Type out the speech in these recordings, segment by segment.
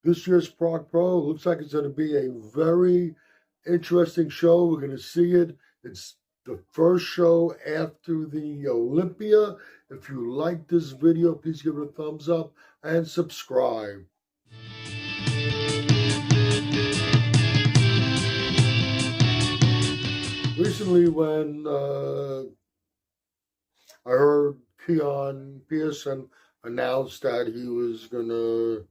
This year's Prague Pro looks like it's going to be a very interesting show. We're going to see it. It's the first show after the Olympia. If you like this video, please give it a thumbs up and subscribe. Recently, when I heard Keone Pearson announce that he was going to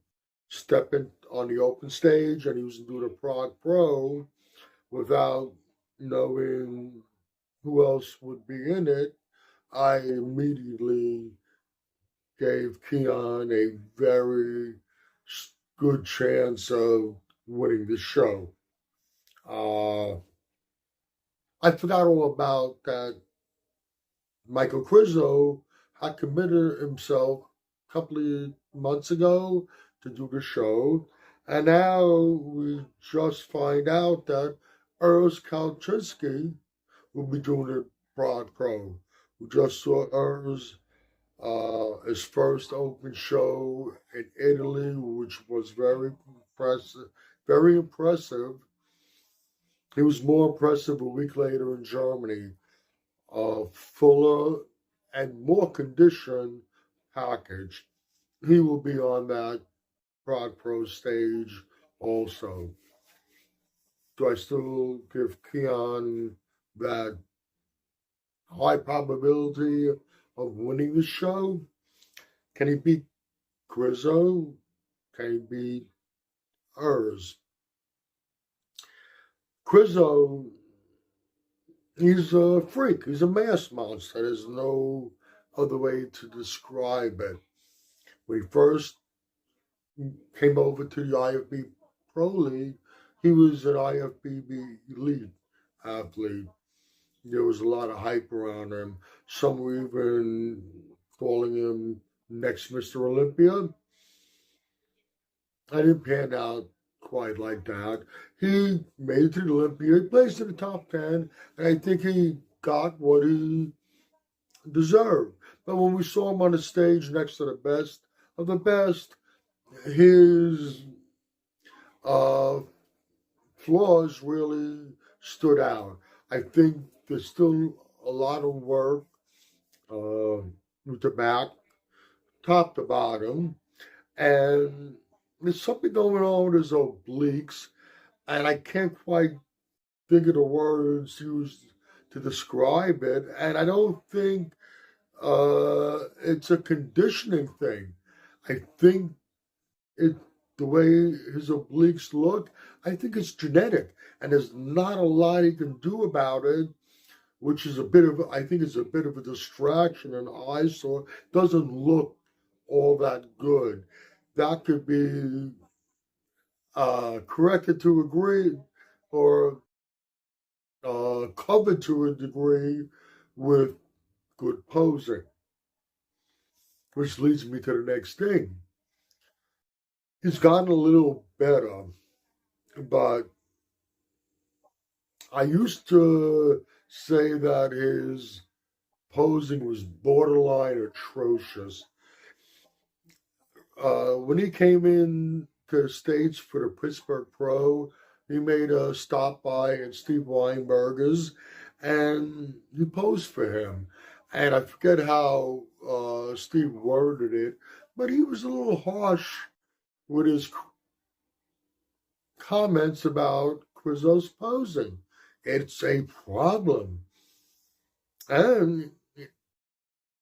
step in on the open stage and he was doing a Prague Pro without knowing who else would be in it, I immediately gave Keone a very good chance of winning the show. I forgot all about that. Michael KRIZO had committed himself a couple of months ago to do the show, and now we just find out that URS will be doing the Prague Pro. We just saw URS his first open show in Italy, which was very impressive. Very impressive. He was more impressive a week later in Germany. A fuller and more conditioned package. He will be on that Prague Pro stage also. Do I still give Keone that high probability of winning the show? Can he beat KRIZO? Can he beat URS? KRIZO, he's a freak. He's a mass monster. There's no other way to describe it. When he first came over to the IFB Pro League, he was an IFBB elite athlete. There was a lot of hype around him. Some were even calling him next Mr. Olympia. I didn't pan out quite like that. He made it to the Olympia. He placed in the top 10, and I think he got what he deserved. But when we saw him on the stage next to the best of the best, his flaws really stood out. I think there's still a lot of work with the back, top to bottom, and there's something going on with his obliques, and I can't quite think of the words used to describe it, and I don't think it's a conditioning thing. I think the way his obliques look, I think it's genetic, and there's not a lot he can do about it, which is I think it's a bit of a distraction and eyesore. Doesn't look all that good. That could be corrected to a degree or covered to a degree with good posing. Which leads me to the next thing. He's gotten a little better, but I used to say that his posing was borderline atrocious. When he came in to the States for the Prague Pro, he made a stop by at Steve Weinberger's, and he posed for him. And I forget how Steve worded it, but he was a little harsh with his comments about KRIZO's posing. It's a problem. And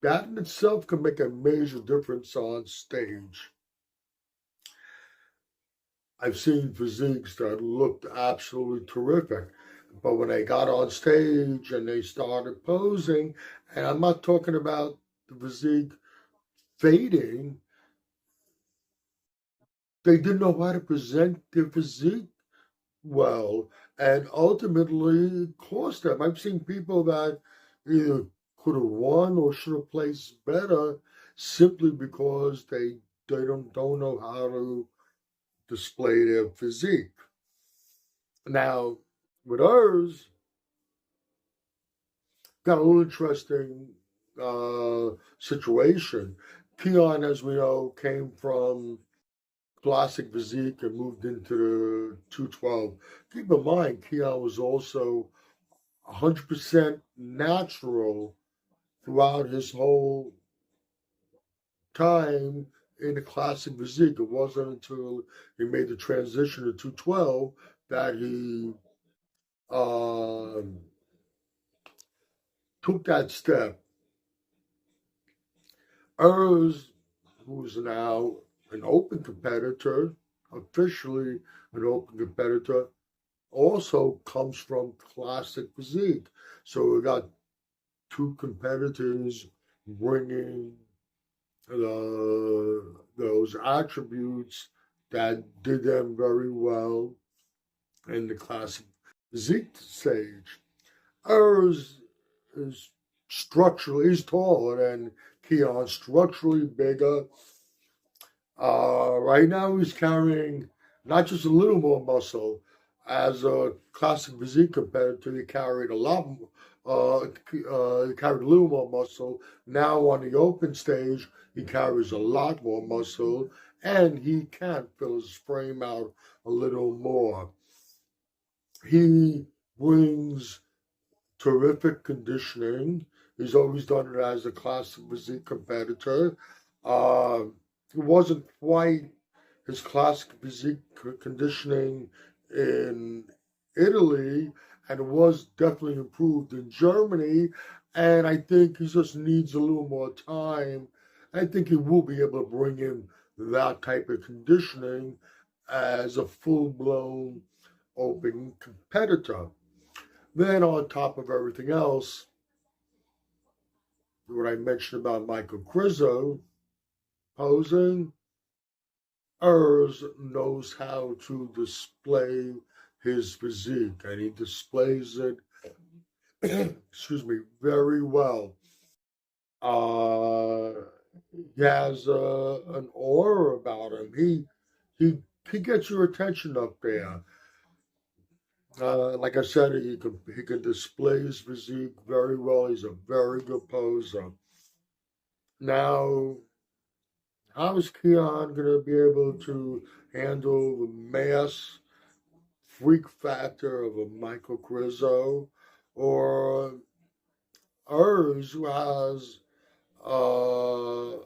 that in itself can make a major difference on stage. I've seen physiques that looked absolutely terrific, but when they got on stage and they started posing, and I'm not talking about the physique fading, they didn't know how to present their physique well, and ultimately cost them. I've seen people that either could have won or should have placed better simply because they don't know how to display their physique. Now, with ours, got a little interesting situation. Keone, as we know, came from classic physique and moved into the 212. Keep in mind, Keone was also 100% natural throughout his whole time in the classic physique. It wasn't until he made the transition to 212 that he took that step. URS, who's now an open competitor, officially an open competitor, also comes from classic physique. So we got two competitors bringing those attributes that did them very well in the classic physique stage. URS is structurally, he's taller than Keone, structurally bigger. Right now he's carrying not just a little more muscle. As a classic physique competitor, he carried a lot more. He carried a little more muscle. Now on the open stage, he carries a lot more muscle, and he can fill his frame out a little more. He brings terrific conditioning. He's always done it as a classic physique competitor. It wasn't quite his classic physique conditioning in Italy, and it was definitely improved in Germany. And I think he just needs a little more time. I think he will be able to bring in that type of conditioning as a full-blown open competitor. Then on top of everything else, what I mentioned about Michael KRIZO posing, URS knows how to display his physique, and he displays it, excuse me, very well. He has an aura about him. He gets your attention up there. Like I said, he can display his physique very well. He's a very good poser. Now, how is Keone going to be able to handle the mass freak factor of a Michael KRIZO or URS, who has a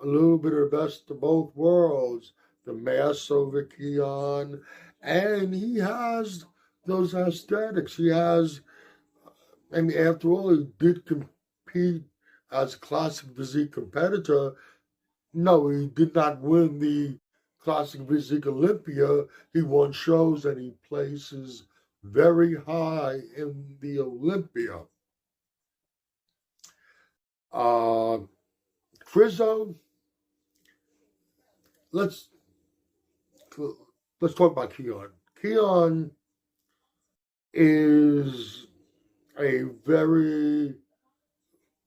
little bit of the best of both worlds, the mass over Keone, and he has those aesthetics. He has, I mean, after all, he did compete as a classic physique competitor. No, he did not win the classic physique Olympia. He won shows and he places very high in the Olympia. KRIZO, let's talk about Keone. Keone is a very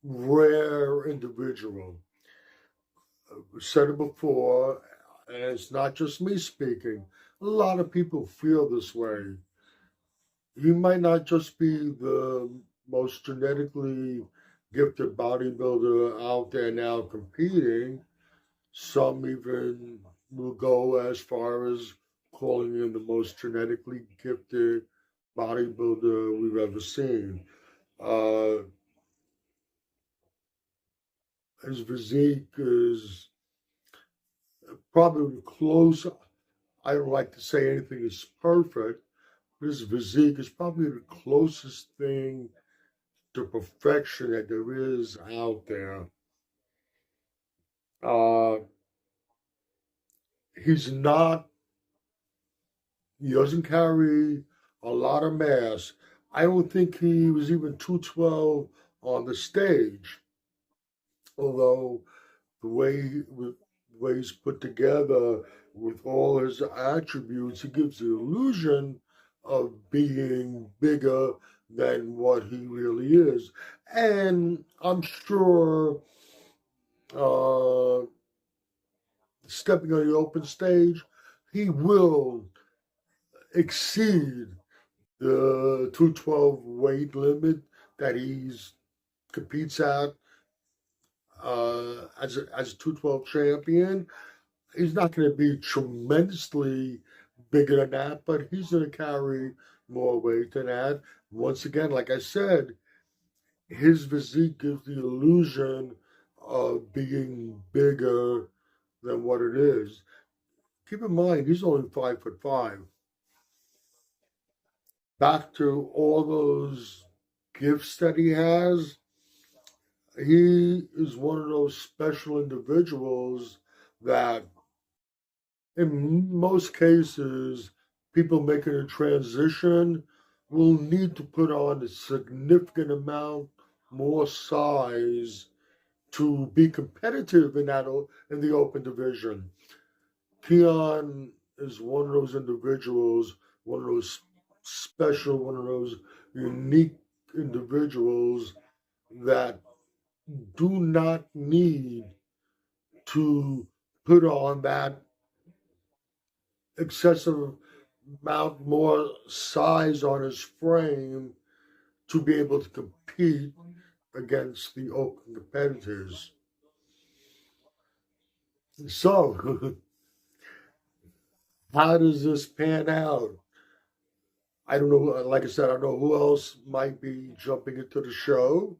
rare individual. I've said it before, and it's not just me speaking. A lot of people feel this way. He might not just be the most genetically gifted bodybuilder out there now competing. Some even will go as far as calling him the most genetically gifted bodybuilder we've ever seen. His physique is probably close. I don't like to say anything is perfect, but his physique is probably the closest thing to perfection that there is out there. He doesn't carry a lot of mass. I don't think he was even 212 on the stage, although the way he's put together with all his attributes, he gives the illusion of being bigger than what he really is. And I'm sure stepping on the open stage, he will exceed the 212 weight limit that he's competes at as a 212 champion. He's not going to be tremendously bigger than that, but he's going to carry more weight than that. Once again, like I said, his physique gives the illusion of being bigger than what it is. Keep in mind, he's only 5'5". Back to all those gifts that he is one of those special individuals that, in most cases, people making a transition will need to put on a significant amount more size to be competitive in the open division. Keone is one of those individuals, one of those special, one of those unique individuals that do not need to put on that excessive amount more size on his frame to be able to compete against the open competitors. So, how does this pan out? I don't know. Like I said, I don't know who else might be jumping into the show.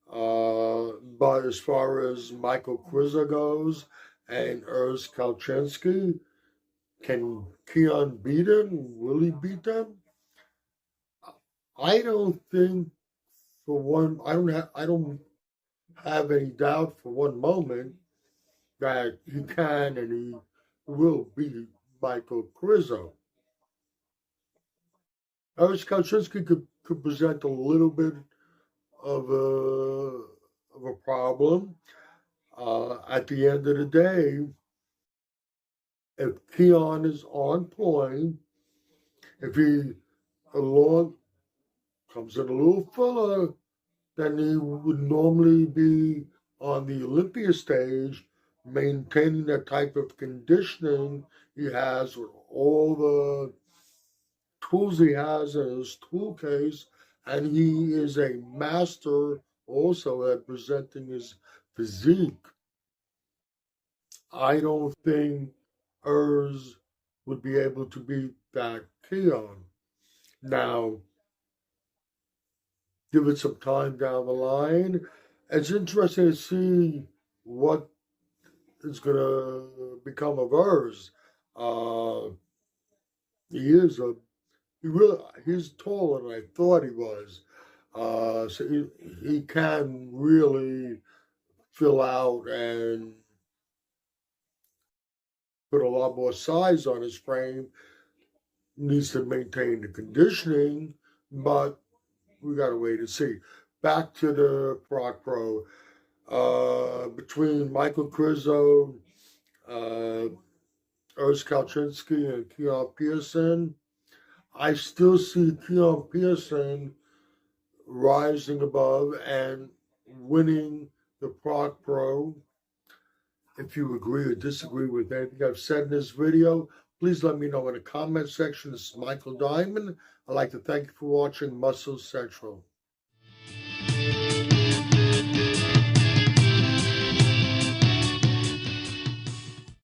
But as far as Michael KRIZO goes and Urs Kalczynski, can Keone beat him? Will he beat them? I don't think for one. I don't have any doubt for one moment that he can and he will beat Michael KRIZO. Urs Kalczynski could present a little bit of a problem. At the end of the day, if Keone is on point, if he along comes in a little fuller than he would normally be on the Olympia stage, maintaining the type of conditioning he has with all the tools he has in his tool case, and he is a master also at presenting his physique. I don't think Urs would be able to beat that Keone. Now, give it some time down the line. It's interesting to see what is going to become of Urs. He's taller than I thought he was. So he can really fill out and put a lot more size on his frame. Needs to maintain the conditioning, but we got to wait and see. Back to the Prague Pro. Between Michael KRIZO, Urs Kalczynski, and Keone Pearson, I still see Keone Pearson rising above and winning the Prague Pro. If you agree or disagree with anything I've said in this video, please let me know in the comment section. This is Michael Diamond. I'd like to thank you for watching Muscle Central.